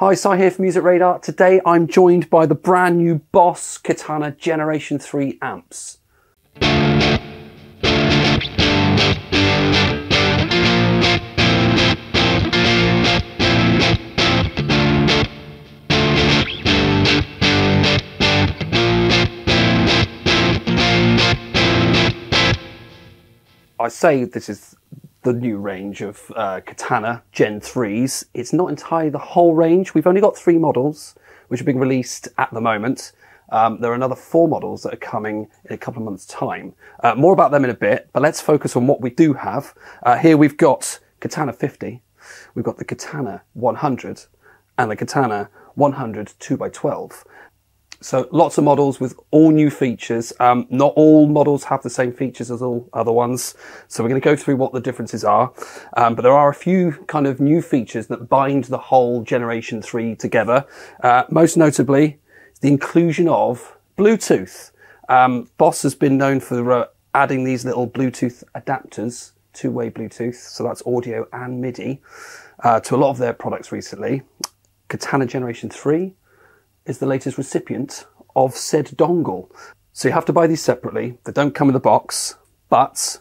Hi, Si here from Music Radar. Today I'm joined by the brand new Boss Katana Generation 3 amps. I say this is the new range of Katana Gen 3s. It's not entirely the whole range. We've only got 3 models, which are being released at the moment. There are another 4 models that are coming in a couple of months' time. More about them in a bit, but let's focus on what we do have. Here we've got Katana 50, we've got the Katana 100, and the Katana 100 2x12. So lots of models with all new features. Not all models have the same features as all other ones. So we're going to go through what the differences are. But there are a few kind of new features that bind the whole Generation 3 together. Most notably, the inclusion of Bluetooth. Boss has been known for adding these little Bluetooth adapters, two-way Bluetooth, so that's audio and MIDI, to a lot of their products recently. Katana Generation 3 is the latest recipient of said dongle. So you have to buy these separately. They don't come in the box, but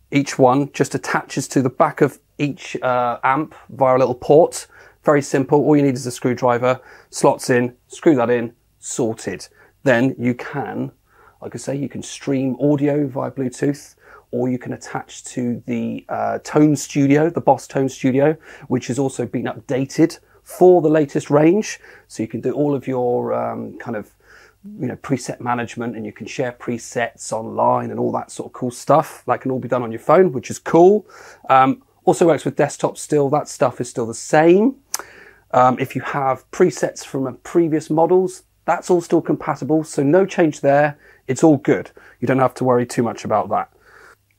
each one just attaches to the back of each amp via a little port. Very simple. All you need is a screwdriver, slots in, screw that in, sorted. Then you can, like I say, you can stream audio via Bluetooth, or you can attach to the Tone Studio, the Boss Tone Studio, which has also been updated for the latest range. So you can do all of your preset management, and you can share presets online and all that sort of cool stuff. That can all be done on your phone, which is cool. Also works with desktop still. That stuff is still the same. If you have presets from previous models, that's all still compatible. So no change there. It's all good. You don't have to worry too much about that.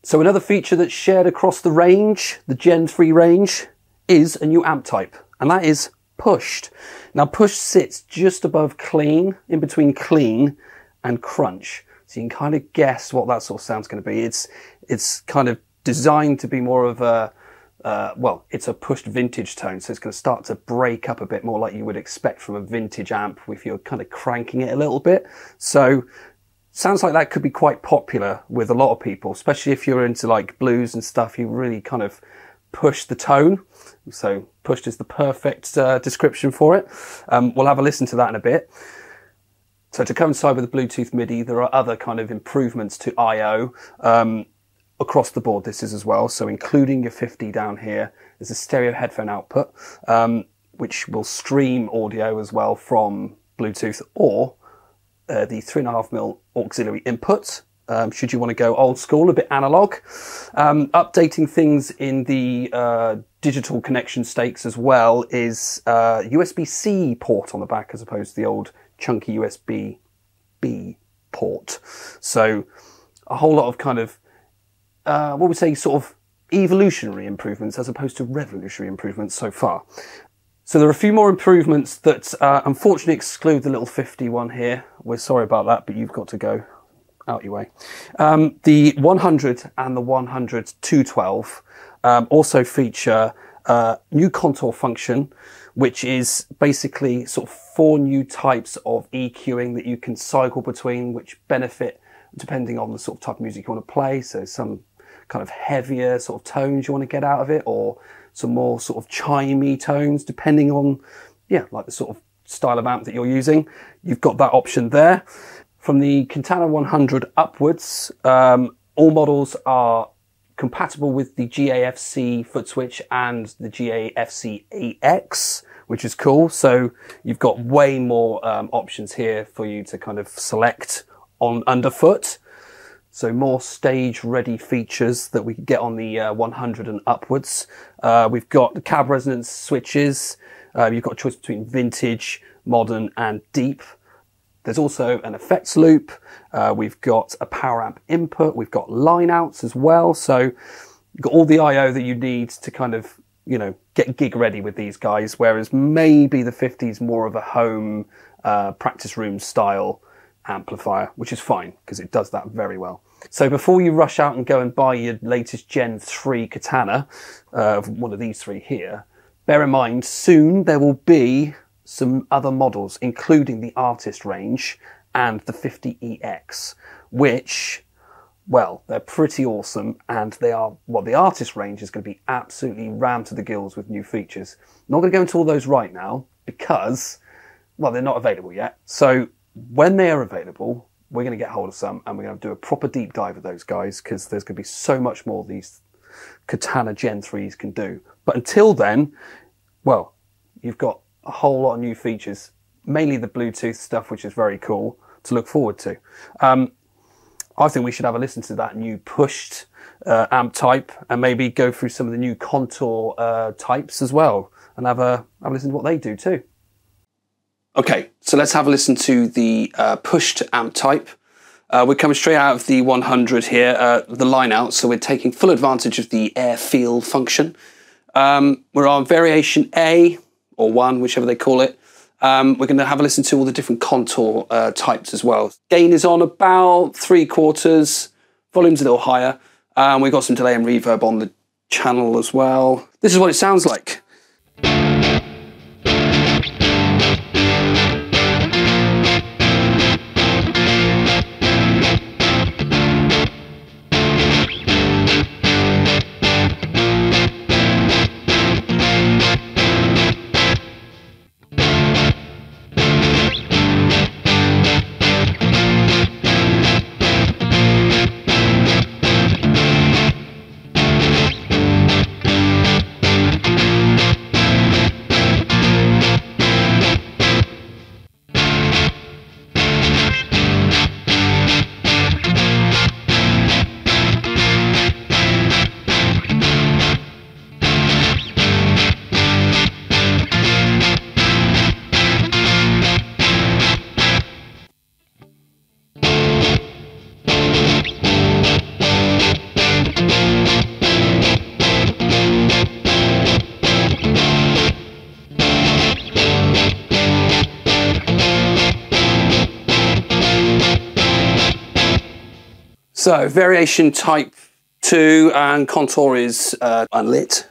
So another feature that's shared across the range, the Gen 3 range, is a new amp type, and that is pushed. Now pushed sits just above clean, in between clean and crunch. So you can kind of guess what that sort of sound's going to be. It's kind of designed to be more of a, it's a pushed vintage tone. So it's going to start to break up a bit more like you would expect from a vintage amp if you're kind of cranking it a little bit. So sounds like that could be quite popular with a lot of people, especially if you're into like blues and stuff. You really kind of push the tone. So pushed is the perfect description for it. We'll have a listen to that in a bit. So to coincide with the Bluetooth MIDI, there are other kind of improvements to I/O across the board. This is as well. So including your 50 down here, there's a stereo headphone output, which will stream audio as well from Bluetooth, or the 3.5mm auxiliary input. Should you want to go old school, a bit analog. Updating things in the digital connection stakes as well is USB-C port on the back as opposed to the old chunky USB-B port. So a whole lot of kind of, what we say, sort of evolutionary improvements as opposed to revolutionary improvements so far. So there are a few more improvements that unfortunately exclude the little 50 one here. We're sorry about that, but you've got to go out your way. The 100 and the 100 212 also feature new contour function, which is basically sort of 4 new types of EQing that you can cycle between, which benefit depending on the sort of type of music you want to play. So some kind of heavier sort of tones you want to get out of it, or some more sort of chimey tones, depending on, like the sort of style of amp that you're using. You've got that option there. From the Katana 100 upwards, all models are compatible with the GAFC foot switch and the GAFC AX, which is cool. So you've got way more options here for you to kind of select on underfoot. So more stage-ready features that we can get on the 100 and upwards. We've got the cab resonance switches. You've got a choice between vintage, modern, and deep. There's also an effects loop. We've got a power amp input. We've got line outs as well. So you've got all the I/O that you need to kind of, get gig ready with these guys. Whereas maybe the 50 is more of a home practice room style amplifier, which is fine because it does that very well. So before you rush out and go and buy your latest Gen 3 Katana, one of these 3 here, Bear in mind, soon there will be some other models, including the Artist range and the 50EX, which, well, they're pretty awesome, and they are, well, the Artist range is going to be absolutely rammed to the gills with new features. Not going to go into all those right now because, well, they're not available yet. So when they are available, we're going to get hold of some and we're going to do a proper deep dive of those guys, because there's going to be so much more these Katana Gen 3s can do. But until then, well, you've got a whole lot of new features, mainly the Bluetooth stuff, which is very cool to look forward to. I think we should have a listen to that new pushed amp type and maybe go through some of the new contour types as well and have a listen to what they do too. Okay, so let's have a listen to the pushed amp type. We're coming straight out of the 100 here, the line out, so we're taking full advantage of the air feel function. We're on variation A, or 1, whichever they call it. We're going to have a listen to all the different contour types as well. Gain is on about 3/4, volume's a little higher. We've got some delay and reverb on the channel as well. This is what it sounds like. So variation type 2 and contour is unlit.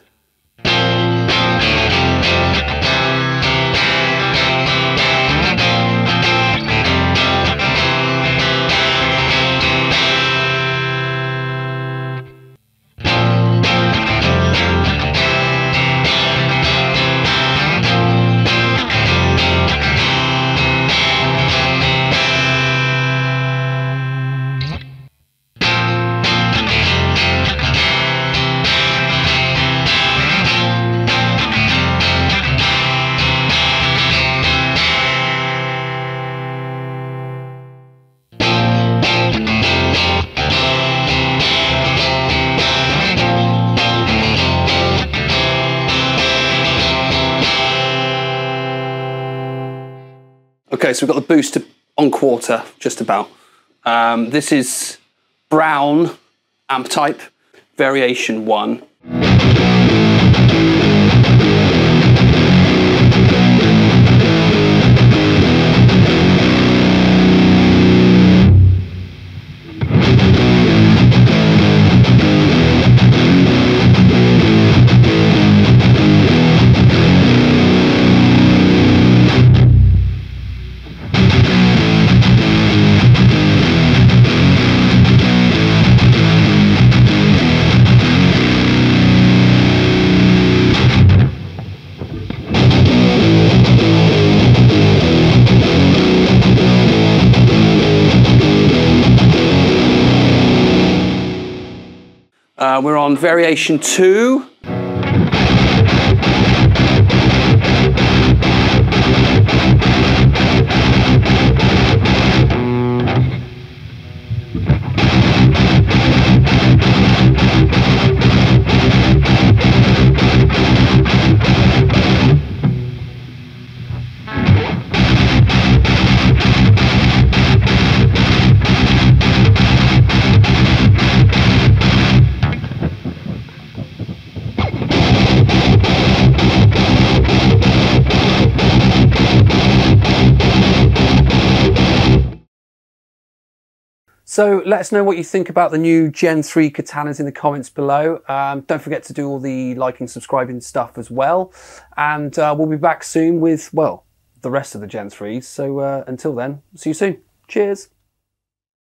Okay, so we've got the booster on quarter, just about. This is brown amp type, variation 1. We're on variation 2. So let us know what you think about the new Gen 3 katanas in the comments below. Don't forget to do all the liking, subscribing stuff as well. And we'll be back soon with, well, the rest of the Gen 3s. So until then, see you soon. Cheers.